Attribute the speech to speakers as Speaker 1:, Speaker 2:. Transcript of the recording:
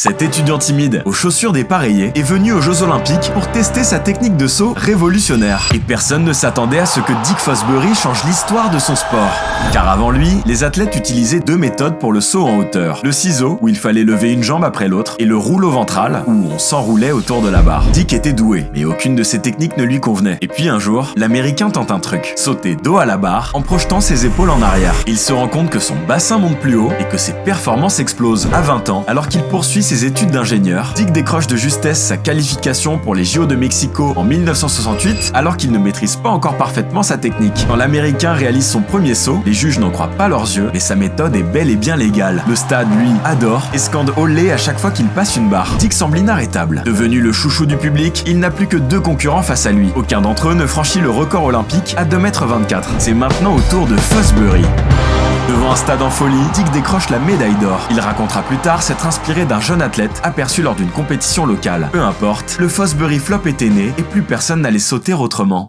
Speaker 1: Cet étudiant timide, aux chaussures dépareillées, est venu aux Jeux Olympiques pour tester sa technique de saut révolutionnaire. Et personne ne s'attendait à ce que Dick Fosbury change l'histoire de son sport. Car avant lui, les athlètes utilisaient deux méthodes pour le saut en hauteur. Le ciseau, où il fallait lever une jambe après l'autre, et le rouleau ventral, où on s'enroulait autour de la barre. Dick était doué, mais aucune de ces techniques ne lui convenait. Et puis un jour, l'Américain tente un truc, sauter dos à la barre en projetant ses épaules en arrière. Il se rend compte que son bassin monte plus haut et que ses performances explosent. À 20 ans, alors qu'il poursuit ses études d'ingénieur, Dick décroche de justesse sa qualification pour les JO de Mexico en 1968, alors qu'il ne maîtrise pas encore parfaitement sa technique. Quand l'Américain réalise son premier saut, les juges n'en croient pas leurs yeux, mais sa méthode est bel et bien légale. Le stade, lui, adore et scande olé à chaque fois qu'il passe une barre. Dick semble inarrêtable. Devenu le chouchou du public, il n'a plus que deux concurrents face à lui. Aucun d'entre eux ne franchit le record olympique à 2,24 m. C'est maintenant au tour de Fosbury. Devant un stade en folie, Dick décroche la médaille d'or. Il racontera plus tard s'être inspiré d'un jeune athlète aperçu lors d'une compétition locale. Peu importe, le Fosbury Flop était né et plus personne n'allait sauter autrement.